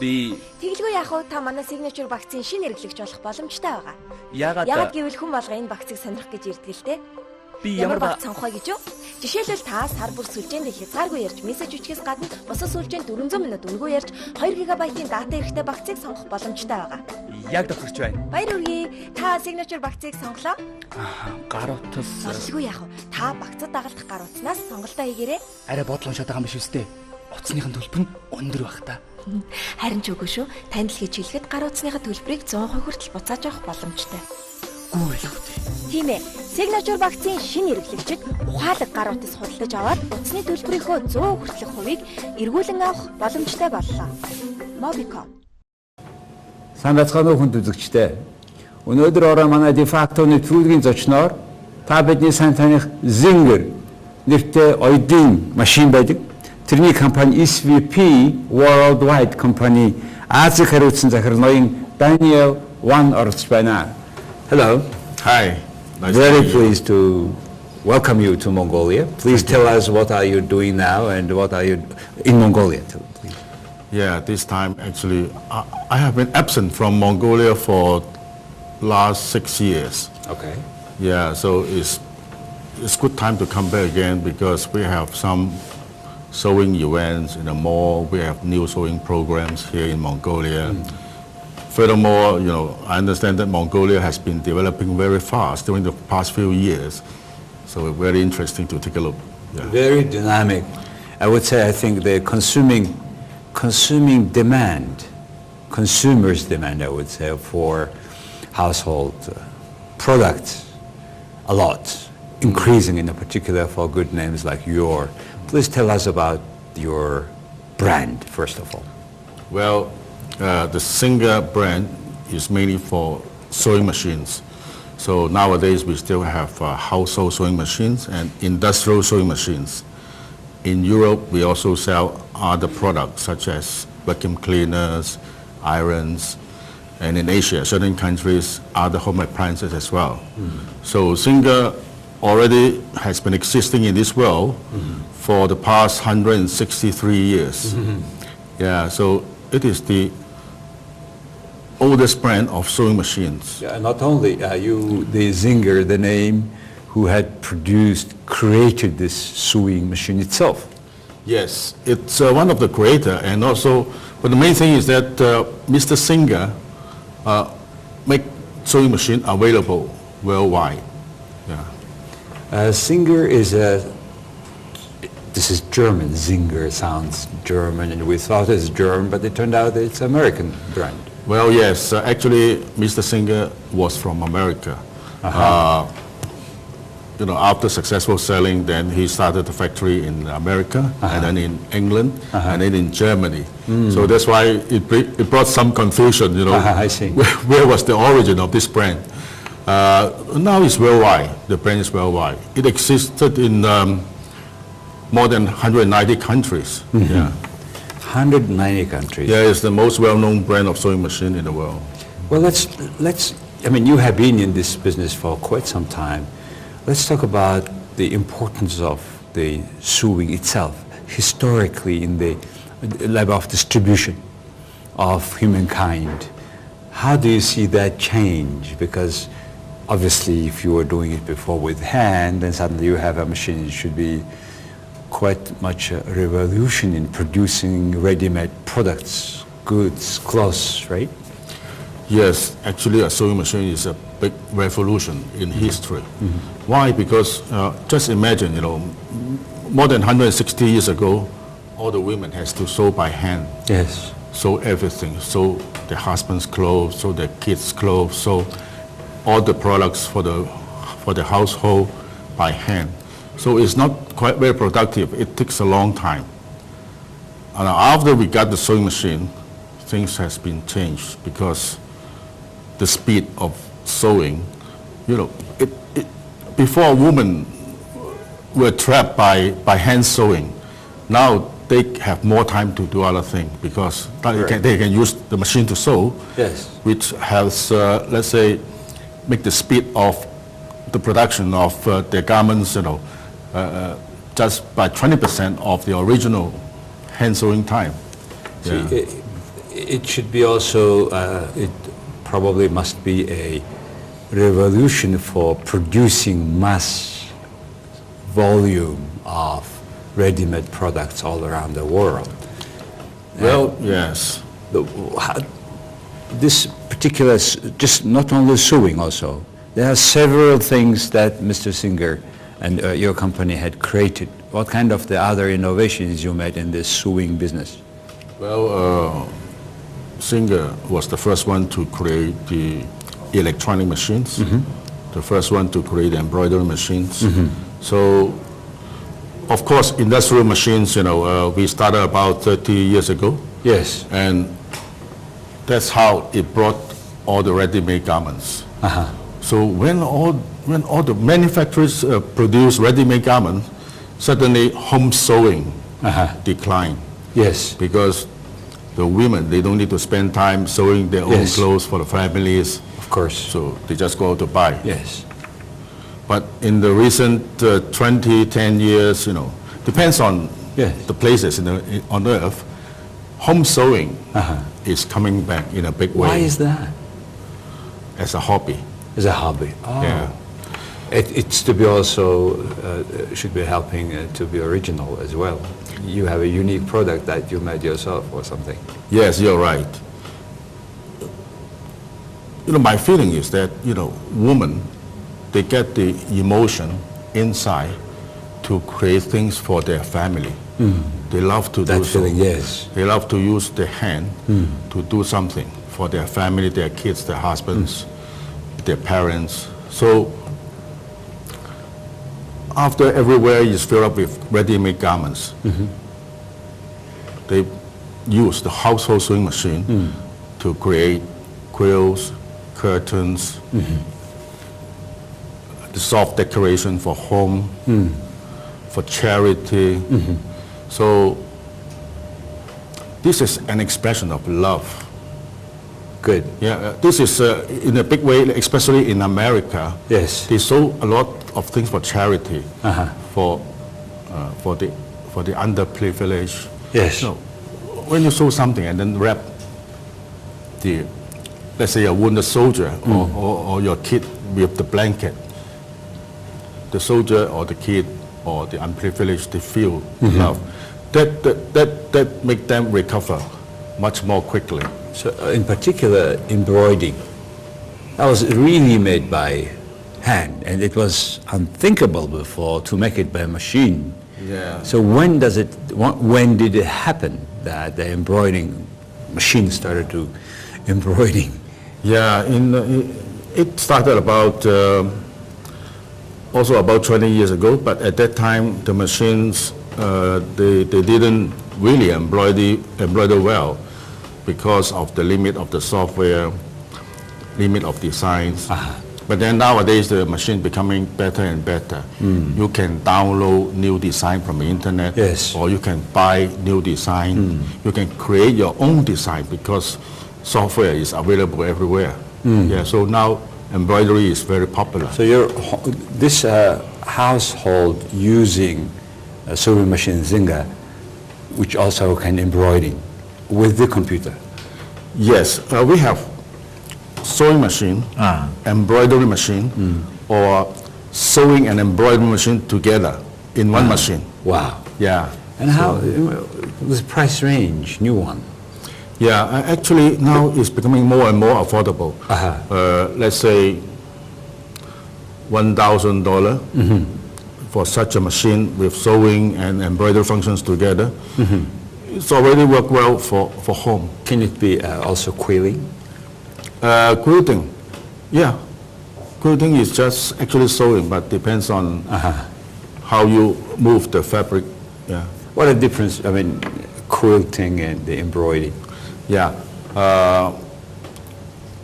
Би Тэглгүй яах вэ? Та манай signature вакцины шинэ хэрэглэгч болох боломжтой байгаа. яагаад гэвэл хүн болго энэ вакцыг сонирх гэж ирдэг л те. би Ямар ямар вакц сонгох вэ гэж юу? Жишээлбэл та сар бүр сүлжээнд хязгааргүй ярьж мессеж өчгөөс гадна босоо сүлжээнд 400 минут үнэгүй ярьж 2 ГБ-ийн дата эрэхтэй вакцыг сонгох боломжтой байгаа. яг тохирч байна. Баяр хүргэе. Та signature вакцыг сонглоо. Гар утас Сонсгүй яах вэ? Та вакцад дагалдах гар утаснаас сонголтоо хийгээрэй. арай бодлон шатаг юм биш үстэй. Утасныхын төлбөр нь өндөр байх та. Харин ч үгүй шүү. Танд л хийж хэлэхэд гар утасныхаа төлбөрийг 100% хүртэл буцааж авах боломжтой. Гүү л үстэй. Тийм ээ. Signature вакцины шинэ хэрэглэгчид ухаалаг гар утас худалдаж аваад утасны төлбөрийнхөө 100 хүртэлх хувийг эргүүлэн авах боломжтой боллоо. Mobicom. Сайн бацгаана уу хүнд үзэгчдээ. Өнөөдөр ороо манай Pfaff-ны төлөвлөгийн зочноор та бидний сайн таних Zinger нэртэй оёдлын машин байдаг. Тэрний компани SVP Worldwide компани Азийг харуцсан захирал Ноён Даниел Ванг оролцож байна. Hello. Hi. Nice Very to meet you. pleased to welcome you to Mongolia. Please tell us what are you doing now and what are you in Mongolia. Please. Yeah, this time actually I have been absent from Mongolia for last 6 years. Okay. Yeah, so it's good time to come back again because we have some sewing events in the mall. We have new sewing programs here in Mongolia. Furthermore, I understand that Mongolia has been developing very fast during the past few years. So it's very interesting to take a look. Yeah. Very dynamic. I would say I think the consumers' demand, I would say, for household products a lot, increasing in particular for good names like yours. Please tell us about your brand, first of all. Well, the Singer brand is mainly for sewing machines. So nowadays we still have household sewing machines and industrial sewing machines. In Europe, we also sell other products such as vacuum cleaners, irons, and in Asia, certain countries, other home appliances as well. So Singer already has been existing in this world for the past 163 years. Yeah, so it is the oldest brand of sewing machines. Yeah, not only are you the Zinger, the name who had created this sewing machine itself. Yes, it's one of the creator, and also, but the main thing is that Mr. Singer make sewing machine available worldwide. Yeah. Singer this is German. Zinger sounds German, and we thought it's German, but it turned out it's American brand. Well, yes, actually, Mr. Singer was from America. After successful selling, then he started a factory in America, and then in England, and then in Germany. So that's why it brought some confusion, I see. Where was the origin of this brand? Now it's worldwide. The brand is worldwide. It existed in more than 190 countries. Yeah. 190 countries. Yeah, it's the most well-known brand of sewing machine in the world. Well, let's. I mean, you have been in this business for quite some time. Let's talk about the importance of the sewing itself, historically in the level of distribution of humankind. How do you see that change? Because obviously, if you were doing it before with hand, and suddenly you have a machine, it should be quite much a revolution in producing ready-made products, goods, clothes, right? Yes, actually a sewing machine is a big revolution in history. Why? Because just imagine, more than 160 years ago, all the women has to sew by hand. Yes. Sew everything, sew their husband's clothes, sew their kids' clothes, sew all the products for the household by hand. So it's not quite very productive. It takes a long time. And after we got the sewing machine, things has been changed because the speed of sewing, before women were trapped by hand sewing. Now they have more time to do other things because they can use the machine to sew, yes, which has, let's say, make the speed of the production of their garments, just by 20% of the original hand sewing time. Yeah. it should be also, it probably must be a revolution for producing mass volume of ready-made products all around the world. Well, yes. This particular, just not only sewing also, there are several things that Mr. Singer and your company had created. What kind of the other innovations you made in this sewing business? Well, Singer was the first one to create the electronic machines, the first one to create embroidery machines. So, of course, industrial machines, we started about 30 years ago. Yes. And that's how it brought all the ready-made garments. So when all the manufacturers produce ready-made garments, suddenly home sewing declined. Yes. Because the women, they don't need to spend time sewing their own clothes for the families. Of course. So they just go out to buy. Yes. But in the recent 10 years, depends on the places on earth, home sewing is coming back in a big way. Why is that? As a hobby. As a hobby. Oh. Yeah. It's to be also, should be helping to be original as well. You have a unique product that you made yourself or something. Yes, you're right. My feeling is that, women, they get the emotion inside to create things for their family. They love to do so. Feeling, yes. They love to use their hand to do something for their family, their kids, their husbands, their parents. So after everywhere is filled up with ready-made garments, they use the household sewing machine to create quilts, curtains, the soft decoration for home, for charity. So this is an expression of love. Good. Yeah, this is in a big way, especially in America. Yes. They sew a lot of things for charity, for the underprivileged. Yes. When you sew something and then wrap the, let's say, a wounded soldier or your kid with the blanket, the soldier or the kid or the unprivileged, they feel love. That make them recover much more quickly. So in particular, embroidering, that was really made by hand, and it was unthinkable before to make it by machine. Yeah. So when did it happen that the embroidering machine started to embroidering? Yeah, it started also about 20 years ago, but at that time the machines, they didn't really embroider well because of the limit of the software, limit of designs. But then nowadays the machine becoming better and better. You can download new design from the internet, or you can buy new design. You can create your own design because software is available everywhere. Yeah, so now embroidery is very popular. So this household using a sewing machine Singer, which also can embroidering with the computer. Yes, we have sewing machine, embroidery machine, or sewing and embroidery machine together in one machine. Wow. Yeah. And how, the price range, new one? Yeah, actually now it's becoming more and more affordable. Let's say $1,000 for such a machine with sewing and embroidery functions together. It's already worked well for home. Can it be also quilling? Quilting, yeah. Quilting is just actually sewing, but depends on how you move the fabric. Yeah. What a difference, I mean, quilting and the embroidery. Yeah.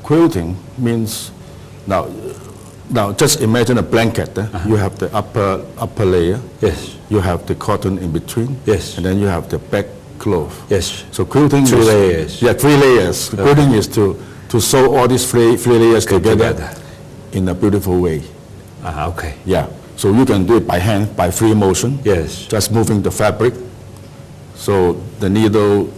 Quilting means, now just imagine a blanket. You have the upper layer. Yes. You have the cotton in between. Yes. And then you have the back cloth. Yes. So quilting Three layers. Yeah, 3 layers. Okay. Quilting is to sew all these three layers together in a beautiful way. Okay. Yeah. So you can do it by hand, by free motion. Yes. Just moving the fabric. So the needle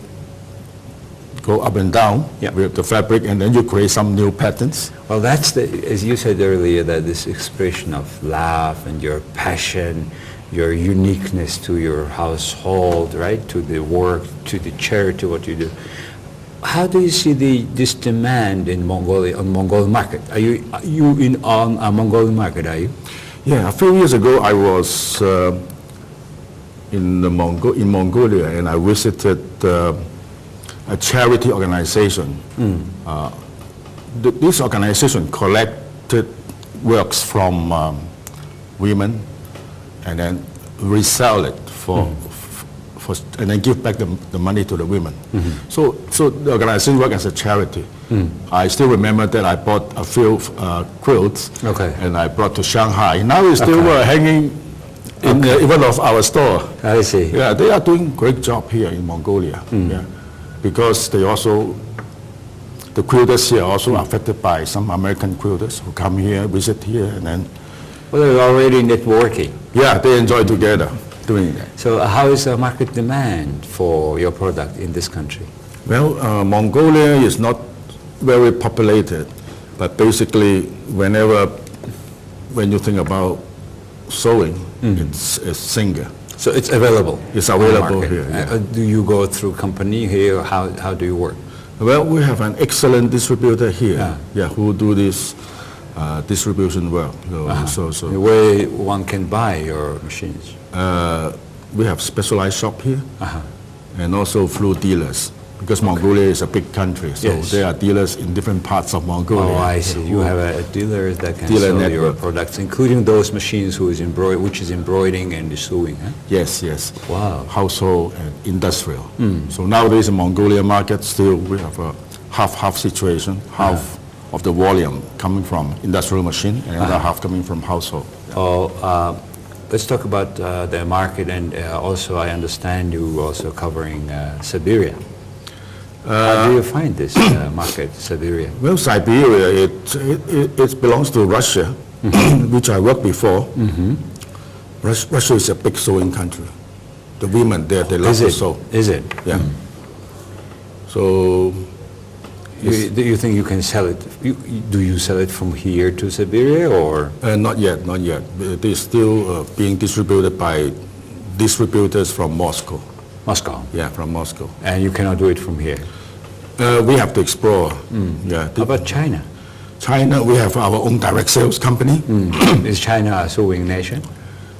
go up and down with the fabric, and then you create some new patterns. Well, that's as you said earlier, that this expression of love and your passion, your uniqueness to your household, right, to the work, to the charity, what you do. How do you see this demand in Mongolia, on Mongolian market? Are you on a Mongolian market, are you? Yeah, a few years ago I was in Mongolia, and I visited a charity organization. This organization collected works from women and then resell it and then give back the money to the women. So the organization worked as a charity. I still remember that I bought a few quilts, and I brought to Shanghai. Now it's still hanging in even of our store. I see. Yeah, they are doing great job here in Mongolia. Yeah, because the quilters here are also affected by some American quilters who come here, visit here, and then. Well, they're already networking. Yeah, they enjoy together doing that. So how is the market demand for your product in this country? Well, Mongolia is not very populated, but basically when you think about sewing, it's Singer. So it's available? It's available here. Yeah. Do you go through company here? How do you work? Well, we have an excellent distributor here, who do this distribution work. So where one can buy your machines? We have specialized shop here, and also through dealers, because Mongolia is a big country, so there are dealers in different parts of Mongolia. Oh, I see. You have a dealer that can sell network. Your products, including those machines which is embroidering and sewing. Huh? Yes. Wow. Household and industrial. So nowadays in Mongolia market, still we have a half situation, half of the volume coming from industrial machine and another half coming from household. Let's talk about the market, and also I understand you also covering Siberia. How do you find this market, Siberia? Well, Siberia, it belongs to Russia, which I worked before. Russia is a big sewing country. The women there, they love to sew. Is it? Yeah. So. Do you think you can sell it? Do you sell it from here to Siberia, or? Not yet. They're still being distributed by distributors from Moscow. Moscow? Yeah, from Moscow. And you cannot do it from here? We have to explore. Yeah. How about China? China, we have our own direct sales company. Is China a sewing nation?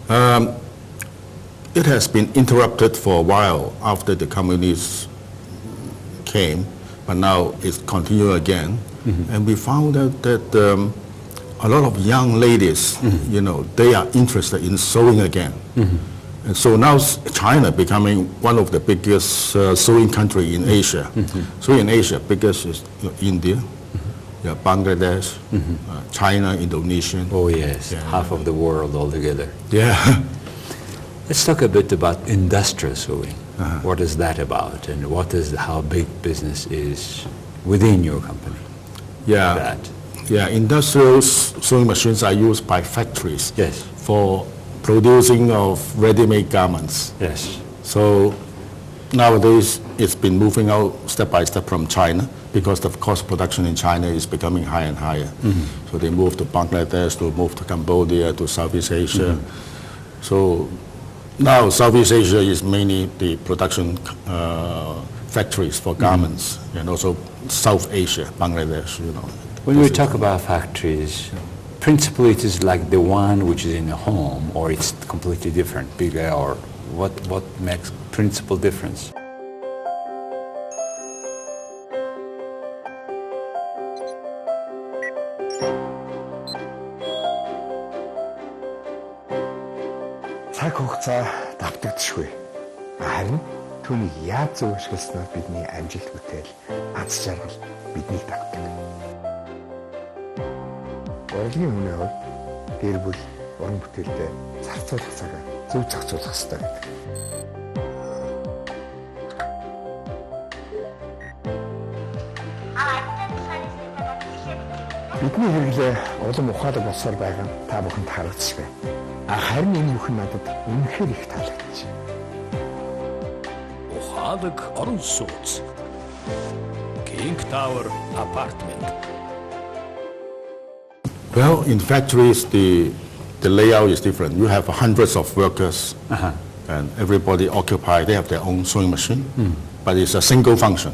It has been interrupted for a while after the communists came. But now it's continued again, and we found out that a lot of young ladies, they are interested in sewing again, and so now China becoming one of the biggest sewing country in Asia. So in Asia, biggest is India, Bangladesh, China, Indonesia. Oh yes, half of the world altogether. Yeah. Let's talk a bit about industrial sewing. What is that about, and how big business is within your company? Yeah, industrial sewing machines are used by factories for producing of ready-made garments. Yes. So nowadays it's been moving out step by step from China, because the cost of production in China is becoming higher and higher. So they move to Bangladesh, to move to Cambodia, to Southeast Asia. So now Southeast Asia is mainly the production factories for garments, and also South Asia, Bangladesh. When we talk about factories, principally it is like the one which is in a home, or it's completely different, bigger, or what makes principal difference? Цаг хугацаа давтагдчихгүй. Харин түүнийг яаж зөв ашигласнаар бидний амжилт бүтээл, аз жаргал биднийг дагдаг. Борлуулалтын үнэ хувьд гэр бүл уран бүтээлдээ зарцуулах цагаа зөв зохицуулах хэрэгтэй гэдэг. Бидний хэрэглээ улам ухаалаг болсоор байгаа нь та бүхэнд харагдчих байна. Харин энэ бүхэн надад үнэхээр их таалагдчих. Ухаалаг орон сууц. King Tower apartment. Well, in factories, the layout is different. You have hundreds of workers, and everybody occupied. They have their own sewing machine, but it's a single function.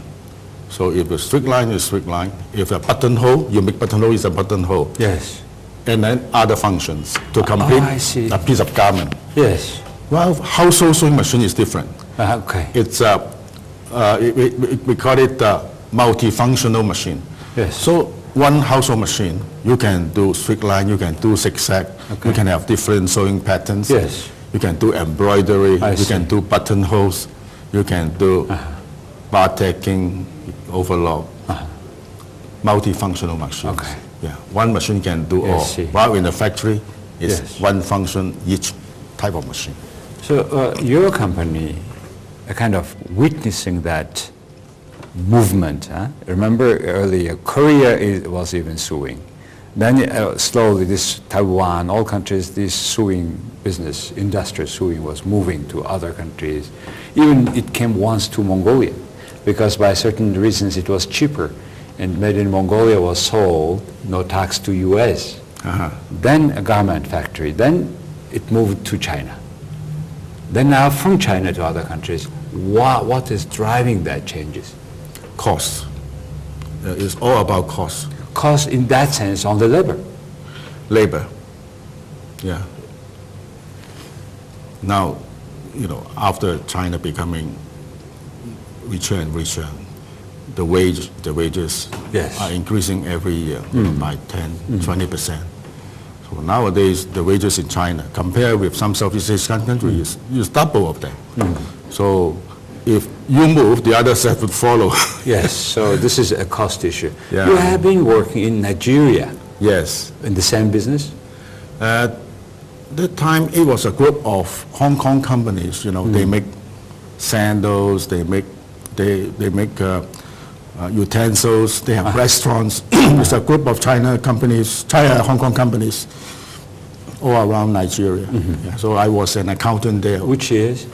So if a straight line is straight line, if a buttonhole, you make buttonhole is a buttonhole. Yes. And then other functions to complete I see. a piece of garment. Yes. Well, household sewing machine is different. Okay. It's we call it a multifunctional machine. Yes. So one household machine, you can do straight line, you can do zigzag, Okay. you can have different sewing patterns. Yes. You can do embroidery, I you see. can do buttonholes, you can do bar tacking, overlock, multifunctional machines. Okay. Yeah, one machine can do I all. see. While in the factory, it's Yes. one function each type of machine. So your company are kind of witnessing that movement. Huh? Remember earlier, Korea was even sewing. Then slowly this Taiwan, all countries, this sewing business, industrial sewing was moving to other countries. Even it came once to Mongolia because by certain reasons it was cheaper and made in Mongolia was sold, no tax to US. Then a garment factory, then it moved to China. Then now from China to other countries, what is driving that changes? Cost. It's all about cost. Cost in that sense on the labor. Labor. Yeah. Now, after China becoming richer and richer, the wages Yes. are increasing every year by 10, 20%. So nowadays, the wages in China, compared with some Southeast Asian countries, is double of that. So if you move, the other side would follow. Yes, so this is a cost issue. Yeah. You have been working in Nigeria Yes. in the same business? At that time, it was a group of Hong Kong companies. They make sandals, they make utensils, they have restaurants. It's a group of Hong Kong companies all around Nigeria. Yeah, so I was an accountant there. Which years?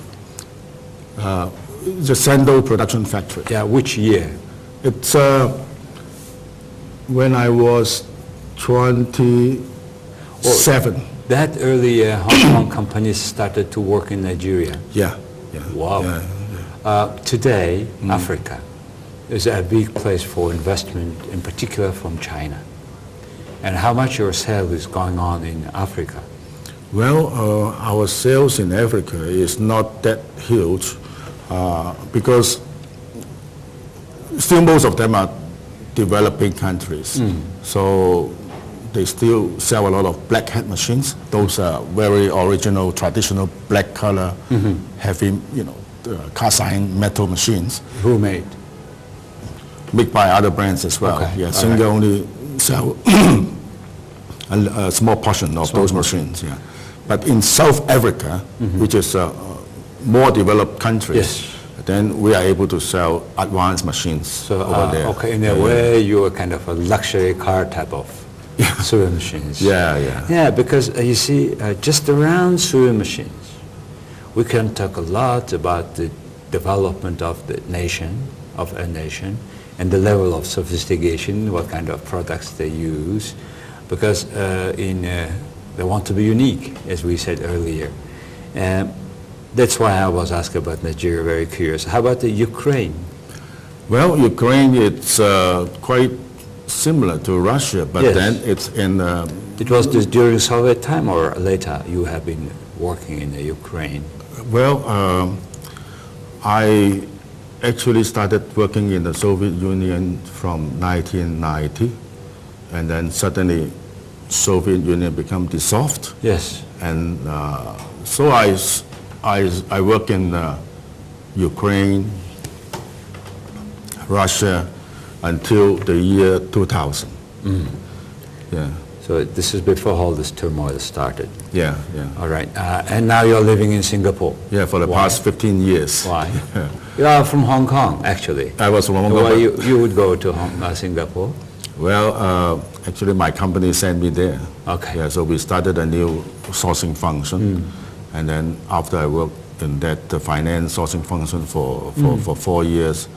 The sandal production factory. Yeah, which year? It's when I was 27. That early Hong Kong companies started to work in Nigeria. Yeah. Wow. Yeah. Today, Africa is a big place for investment, in particular from China. And how much your sale is going on in Africa? Well, our sales in Africa is not that huge because still most of them are developing countries. So they still sell a lot of black hat machines. Those are very original, traditional black color, heavy, cast iron metal machines. Who made? Made by other brands as well. Okay, Yeah, all Singa right. only sell a small portion of those machines. Yeah, but in South Africa, which is a more developed country, Yes. then we are able to sell advanced machines So, over there. okay, in a way, you are kind of a luxury car type of sewing machines. Yeah. Yeah, because you see, just around sewing machines, we can talk a lot about the development of a nation, and the level of sophistication, what kind of products they use, because they want to be unique, as we said earlier. That's why I was asked about Nigeria, very curious. How about the Ukraine? Well, Ukraine, it's quite similar to Russia, but Yes. then it's in... It was this during Soviet time or later you have been working in the Ukraine? Well, I actually started working in the Soviet Union from 1990, and then suddenly Soviet Union become dissolved. Yes. And so I work in Ukraine, Russia, until the year 2000. Yeah. So this is before all this turmoil started. Yeah. All right. And now you're living in Singapore. Yeah, for the Why? past 15 years. Why? You are from Hong Kong, actually. I was from Hong Kong. Why but- you would go to Singapore? Well, actually my company sent me there. Okay. Yeah, so we started a new sourcing function. And then after I worked in that finance sourcing function for 4 years,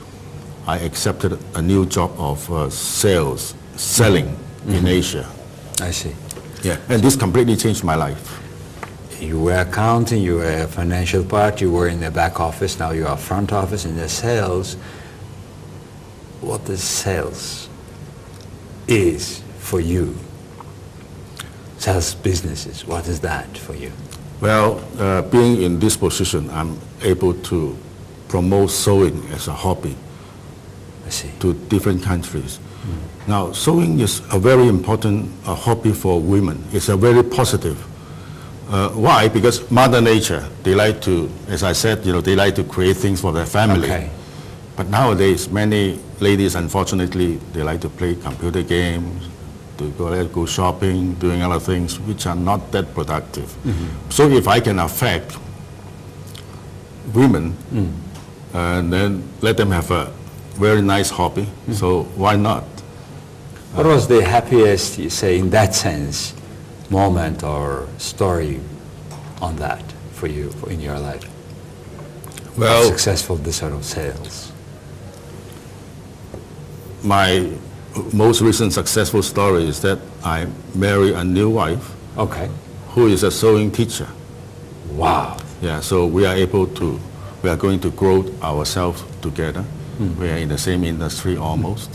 I accepted a new job of selling in Asia. I see. Yeah, and this completely changed my life. You were accounting, you were a financial part, you were in the back office, now you are front office in the sales. What is sales is for you? Sales businesses, what is that for you? Well, being in this position, I'm able to promote sewing as a hobby I see. to different countries. Now, sewing is a very important hobby for women. It's a very positive. Why? Because Mother Nature, they like to, as I said, they like to create things for their family. Okay. But nowadays, many ladies, unfortunately, they like to play computer games, to go shopping, doing other things which are not that productive. So if I can affect women and then let them have a very nice hobby, so why not? What was the happiest, you say, in that sense, moment or story on that for you in your life? Well, Successful this sort of sales. my most recent successful story is that I married a new wife Okay. who is a sewing teacher. Wow. Yeah, so we are going to grow ourselves together. We are in the same industry almost.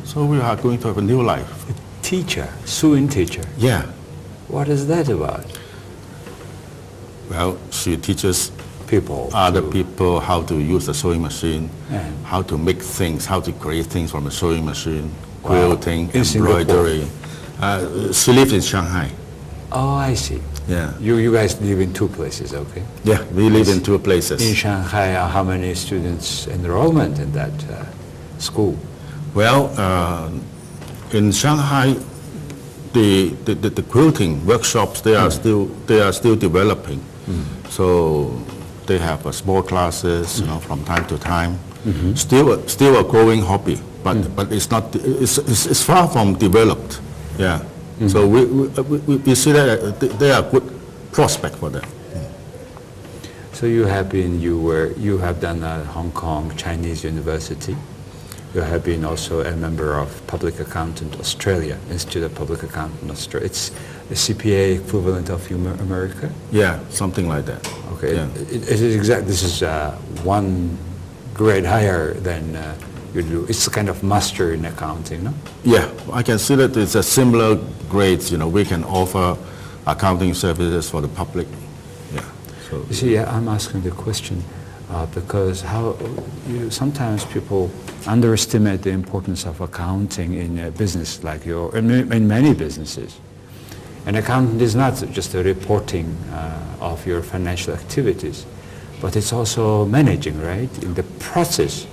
So we are going to have a new life. Teacher, sewing teacher. Yeah. What is that about? Well, she teaches People. other people how to use the sewing machine, Yeah. how to make things, how to create things from a sewing machine, Wow. quilting, In Singapore. embroidery. She lives in Shanghai. Oh, I see. Yeah. You guys live in two places, okay? Yeah, we live in two places. In Shanghai, how many students enrollment in that school? Well, in Shanghai, the quilting workshops, they are still developing. So they have small classes, from time to time. Still a growing hobby, but it's far from developed. Yeah. So we see that they are good prospect for them. So you have done Hong Kong Chinese University. You have been also a member of Public Accountant Australia, Institute of Public Accountant Australia. It's the CPA equivalent of America? Yeah, something like that. Okay. Yeah. This is one grade higher than you do. It's a kind of master in accounting, no? Yeah, I can see that it's a similar grades. We can offer accounting services for the public. Yeah. So You see, I'm asking the question because sometimes people underestimate the importance of accounting in a business like in many businesses. An accountant is not just a reporting of your financial activities, but it's also managing, right? In the process,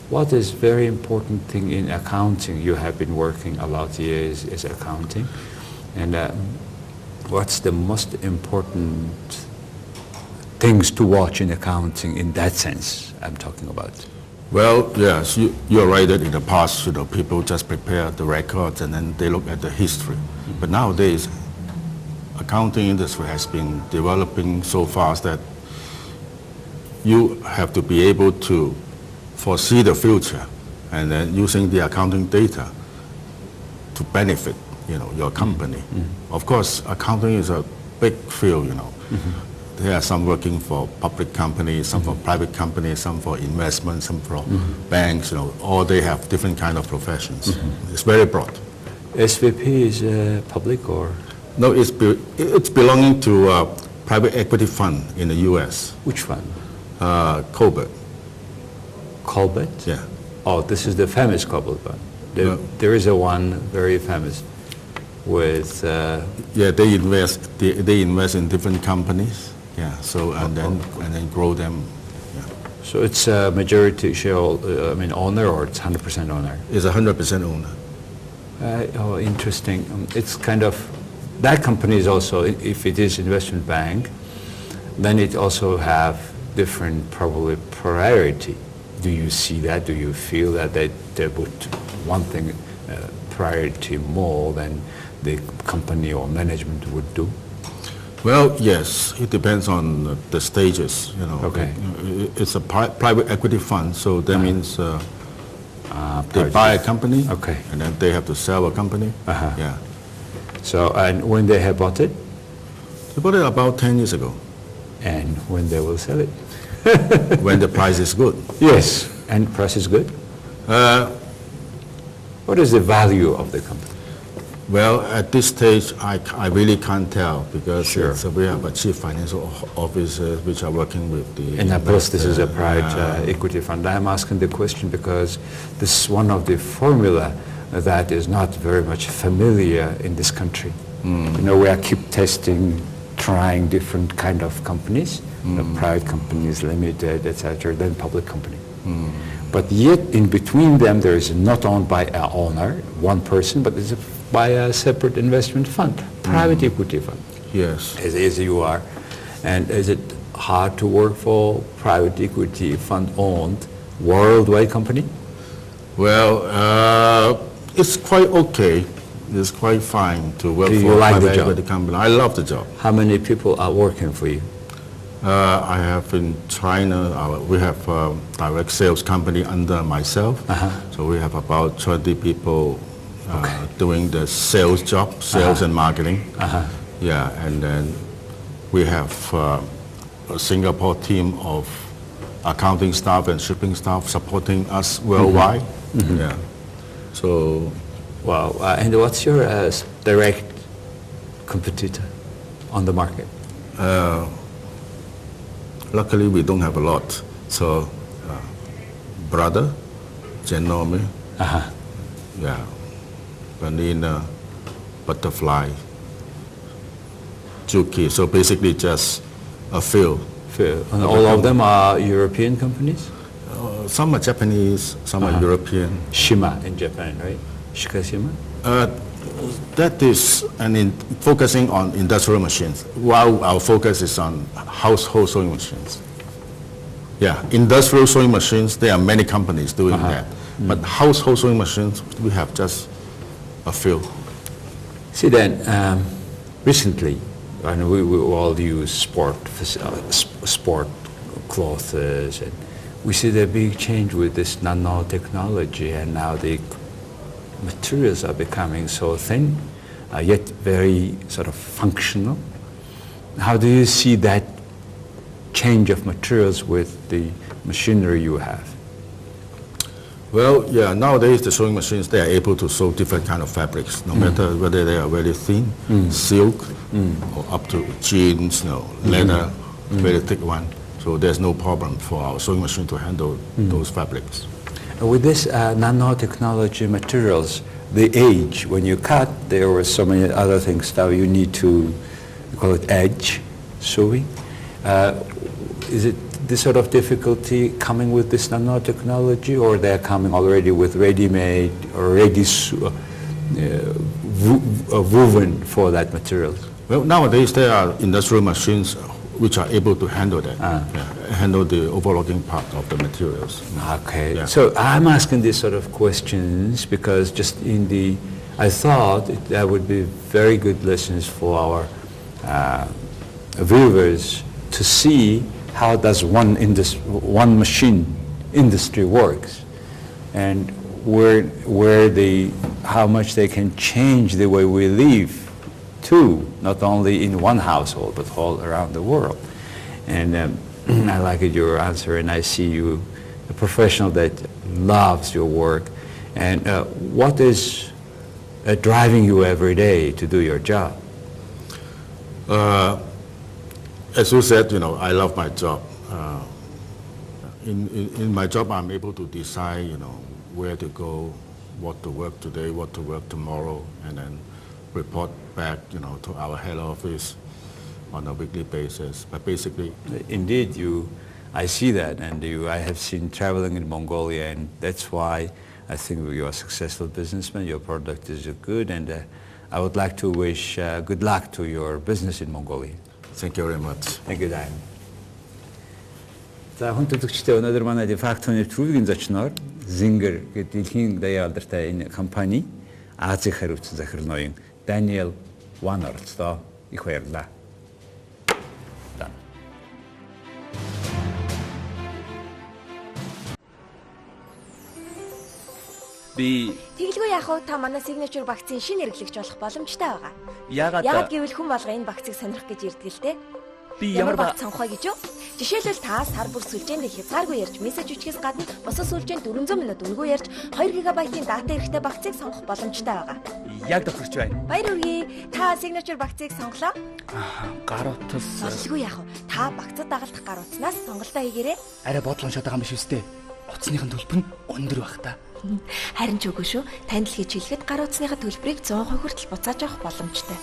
what is very important thing in accounting? You have been working a lot of years as accounting, and what's the most important things to watch in accounting in that sense I'm talking about? Well, yes, you're right that in the past, people just prepare the records and then they look at the history. But nowadays, accounting industry has been developing so fast that you have to be able to foresee the future and then using the accounting data to benefit, your company. Of course, accounting is a big field, There are some working for public companies, some for private companies, some for investment, some for banks, all they have different kind of professions. It's very broad. SVP is public or? No, it's belonging to a private equity fund in the U.S. Which fund? Colbert. Colbert? Yeah. Oh, this is the famous Colbert fund. No. There is one very famous with... Yeah, they invest in different companies. Yeah, so and then grow them. Yeah. So it's a majority share, owner, or it's 100% owner? It's 100% owner. Oh, interesting. It's kind of, that company is also, if it is investment bank, then it also have different probably priority. Do you see that? Do you feel that they put one thing priority more than the company or management would do? Well, yes, it depends on the stages. Okay. It's a private equity fund, so that means They buy a company, Okay. and then they have to sell a company. Uh-huh. Yeah. So, and when they have bought it, They bought it about 10 years ago, and when they will sell it. when the price is good. Yes, and price is good. What is the value of the company? Well, at this stage, I really can't tell because Sure. we have a chief financial officer which are working with the And of course, this is a investor. private equity fund. I'm asking the question because this is one of the formula that is not very much familiar in this country. You know, we are keep testing, trying different kind of companies, private companies, limited, etc., then public company. But yet, in between them, there is not owned by an owner, one person, but it's by a separate investment fund, private equity fund. Yes. As you are. And is it hard to work for private equity fund-owned worldwide company? Well, it's quite okay. It's quite fine to work Do for you a like the private job? equity company. I love the job. How many people are working for you? I have in China, we have a direct sales company under myself. So we have about 20 people doing the sales job, sales and marketing. Yeah, and then we have a Singapore team of accounting staff and shipping staff supporting us worldwide. Yeah. So, Wow. And what's your direct competitor on the market? luckily we don't have a lot. So, brother, Genome, yeah, vanilla, butterfly, Juki. So basically just a few. And all of them are European companies? Some are Japanese, some are European. Shima in Japan, right? Shikashima? That is focusing on industrial machines, while our focus is on household sewing machines. Yeah, industrial sewing machines, there are many companies doing that. But household sewing machines, we have just a few. See then, recently, and we all use sport clothes, and we see the big change with this nanotechnology, and now the materials are becoming so thin, yet very sort of functional. How do you see that change of materials with the machinery you have? Well, yeah, nowadays the sewing machines, they are able to sew different kind of fabrics, no matter whether they are very thin, silk, or up to jeans, leather, very thick one. So there's no problem for our sewing machine to handle those fabrics. With this nanotechnology materials, the age, when you cut, there were so many other things now you need to, we call it edge sewing. Is it this sort of difficulty coming with this nanotechnology, or they're coming already with ready-made or ready woven for that material? Well, nowadays there are industrial machines which are able to handle that, handle the overlocking part of the materials. Okay, Yeah. so I'm asking these sort of questions because just I thought that would be very good lessons for our viewers to see how does one machine industry works, and how much they can change the way we live too, not only in one household but all around the world. And I like your answer, and I see you a professional that loves your work. And what is driving you every day to do your job? As you said, I love my job. In my job, I'm able to decide, where to go, what to work today, what to work tomorrow, and then report back, to our head office on a weekly basis. But basically, Indeed, I see that, and I have seen traveling in Mongolia, and that's why I think you're a successful businessman. Your product is good, and I would like to wish good luck to your business in Mongolia. thank you very much. Thank you, Dan. За хүн төлөвчтэй өнөөдөр манай Pfaff нэвтрүүлгийн зочноор Zinger гэдэг дэлхийн даяар алдартай энэ компани Азийг харуцсан захирал Ноён Даниел Ванг оролцлоо. Их баярлалаа. Би Тэгэлгүй яах вэ? Та манай signature вакцины шинэ хэрэглэгч болох боломжтой байгаа. яагаад гэвэл хүн болго энэ вакцыг сонирх гэж ирдэг л те. би Ямар ямар вакц сонгох вэ гэж юу? Жишээлбэл та сар бүр сүлжээнд хязгааргүй ярьж мессеж үчгээс гадна босоо сүлжээнд 400 минут үнэгүй ярьж 2 ГБ-ийн дата эрэхтэй вакцыг сонгох боломжтой байгаа. яг тохирч байна. Баяр хүргэе. Та signature вакцыг сонголоо. Гар утас Боллгүй яах вэ? Та вакцад дагалдах гар утаснаас сонголтоо хийгээрэй. арай бодлоншоод байгаа юм биш үстэй. Утасныхын төлбөр нь өндөр байх та. Харин ч үгүй шүү. Танд л гэж хэлэхэд гар утасныхаа төлбөрийг 100% хүртэл буцааж авах боломжтой.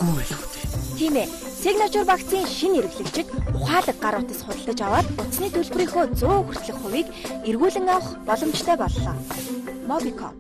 Гүү байлгүй дээ. Тийм ээ. Signature вакцины шинэ хэрэглэгчид ухаалаг гар утас худалдаж аваад утасны төлбөрийнхөө 100% хүртэлх хувийг эргүүлэн авах боломжтой боллоо. Mobicom